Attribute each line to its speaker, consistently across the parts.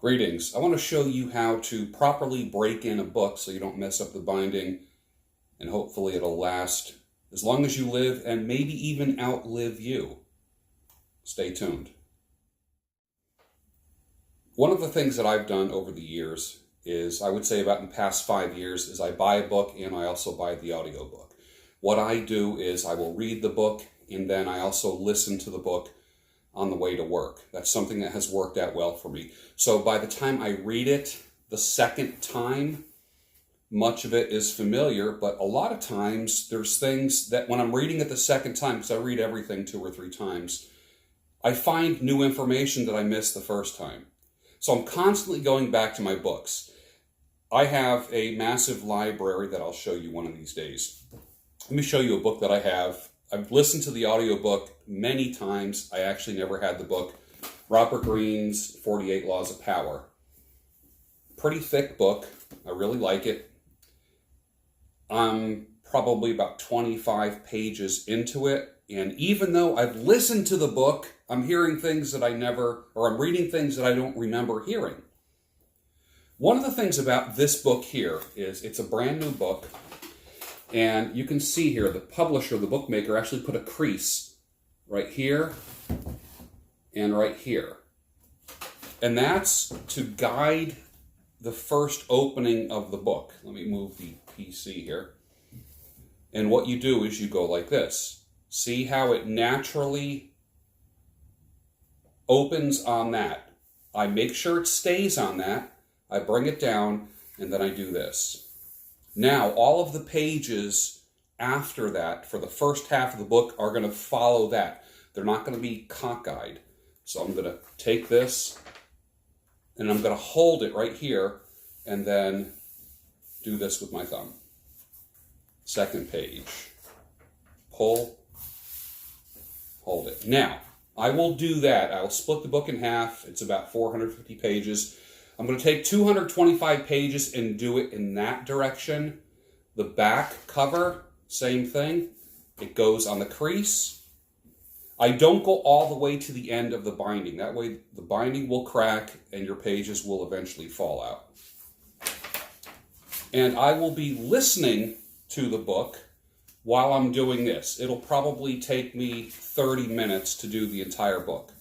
Speaker 1: Greetings. I want to show you how to properly break in a book so you don't mess up the binding, and hopefully it'll last as long as you live and maybe even outlive you. Stay tuned. One of the things that I've done over the years is, I would say about in the past 5 years, is I buy a book and I also buy the audiobook. What I do is I will read the book and then I also listen to the book on the way to work. That's something that has worked out well for me. So by the time I read it the second time, much of it is familiar, but a lot of times there's things that when I'm reading it the second time, because I read everything 2 or 3 times, I find new information that I missed the first time. So I'm constantly going back to my books. I have a massive library that I'll show you one of these days. Let me show you a book that I have. I've listened to the audiobook many times. I actually never had the book. Robert Greene's 48 Laws of Power. Pretty thick book. I really like it. I'm probably about 25 pages into it. And even though I've listened to the book, I'm hearing things that I'm reading things that I don't remember hearing. One of the things about this book here is it's a brand new book. And you can see here, the publisher, the bookmaker, actually put a crease right here and right here. And that's to guide the first opening of the book. Let me move the PC here. And what you do is you go like this. See how it naturally opens on that. I make sure it stays on that. I bring it down, and then I do this. Now, all of the pages after that, for the first half of the book, are going to follow that. They're not going to be cockeyed. So I'm going to take this, and I'm going to hold it right here, and then do this with my thumb. Second page. Pull, hold it. Now, I will do that. I will split the book in half. It's about 450 pages. I'm going to take 225 pages and do it in that direction. The back cover, same thing. It goes on the crease. I don't go all the way to the end of the binding. That way the binding will crack and your pages will eventually fall out. And I will be listening to the book while I'm doing this. It'll probably take me 30 minutes to do the entire book.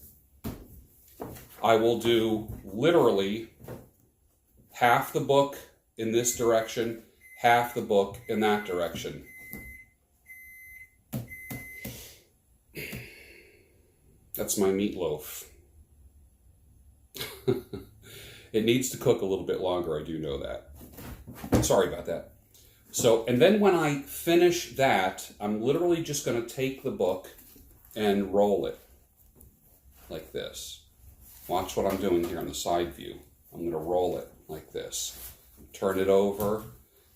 Speaker 1: I will do literally half the book in this direction, half the book in that direction. That's my meatloaf. It needs to cook a little bit longer, I do know that. Sorry about that. So, and then when I finish that, I'm literally just going to take the book and roll it like this. Watch what I'm doing here on the side view. I'm going to roll it like this. Turn it over,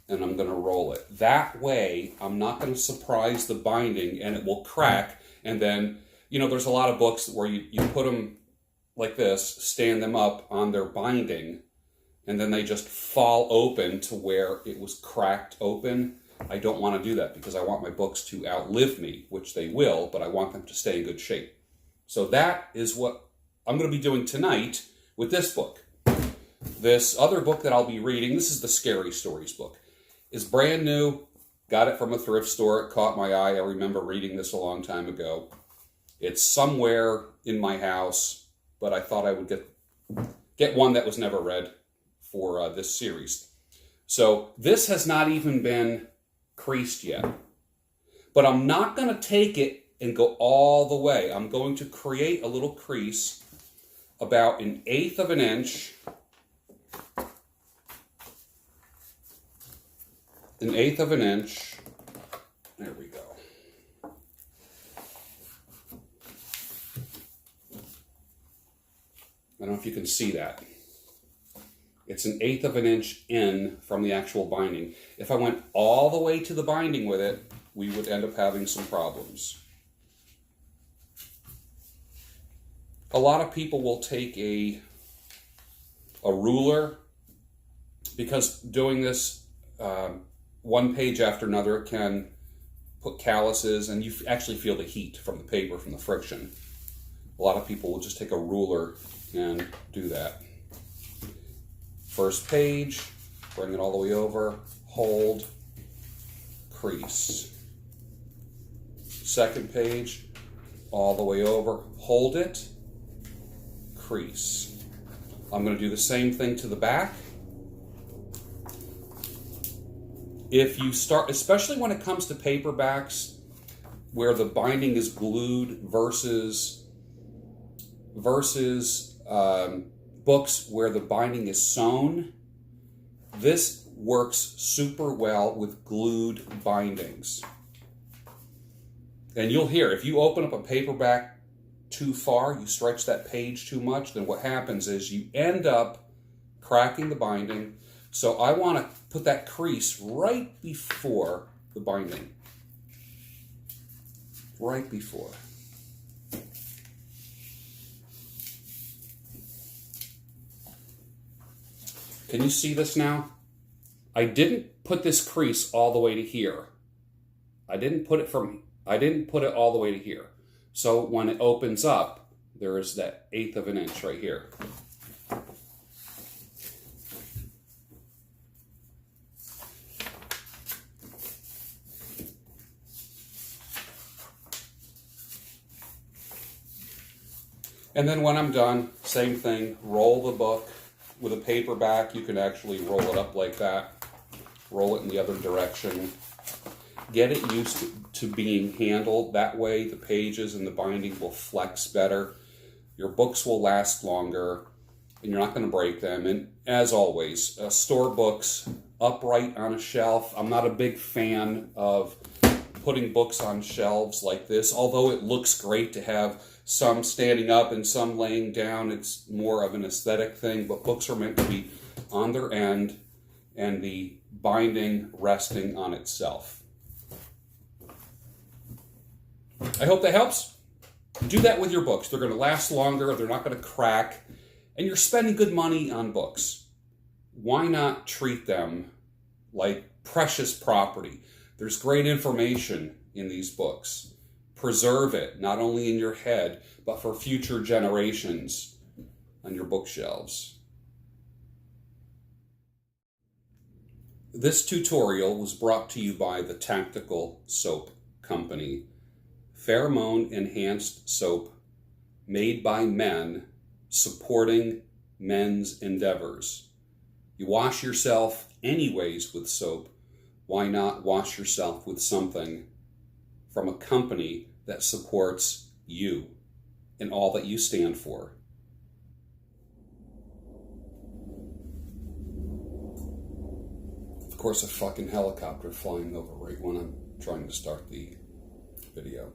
Speaker 1: and I'm going to roll it. That way, I'm not going to surprise the binding, and it will crack. And then, you know, there's a lot of books where you put them like this, stand them up on their binding, and then they just fall open to where it was cracked open. I don't want to do that because I want my books to outlive me, which they will, but I want them to stay in good shape. So that is what I'm going to be doing tonight with this book. This other book that I'll be reading, this is the Scary Stories book, is brand new. Got it from a thrift store. It caught my eye. I remember reading this a long time ago. It's somewhere in my house, but I thought I would get one that was never read for this series. So this has not even been creased yet. But I'm not going to take it and go all the way. I'm going to create a little crease about 1/8 of an inch. 1/8 of an inch. There we go. I don't know if you can see that. It's 1/8 of an inch in from the actual binding. If I went all the way to the binding with it, we would end up having some problems. A lot of people will take a ruler, because doing this one page after another can put calluses, and you actually feel the heat from the paper, from the friction. A lot of people will just take a ruler and do that. First page, bring it all the way over, hold, crease. Second page, all the way over, hold it, crease. I'm going to do the same thing to the back. If you start, especially when it comes to paperbacks where the binding is glued versus books where the binding is sewn, this works super well with glued bindings. And you'll hear, if you open up a paperback too far, you stretch that page too much, then what happens is you end up cracking the binding. So I want to put that crease right before the binding. Right before. Can you see this now? I didn't put this crease all the way to here. I didn't put it all the way to here. So when it opens up, there is that 1/8 of an inch right here. And then when I'm done, same thing, roll the book. With a paperback, you can actually roll it up like that, roll it in the other direction. Get it used to being handled that way. The pages and the binding will flex better. Your books will last longer, and you're not going to break them. And as always, store books upright on a shelf. I'm not a big fan of putting books on shelves like this, although it looks great to have some standing up and some laying down. It's more of an aesthetic thing, but books are meant to be on their end and the binding resting on itself. I hope that helps. Do that with your books. They're going to last longer. They're not going to crack. And you're spending good money on books. Why not treat them like precious property? There's great information in these books. Preserve it, not only in your head, but for future generations on your bookshelves. This tutorial was brought to you by the Tactical Soap Company. Pheromone enhanced soap made by men, supporting men's endeavors. You wash yourself anyways with soap. Why not wash yourself with something from a company that supports you and all that you stand for? Of course, a fucking helicopter flying over right when I'm trying to start the video.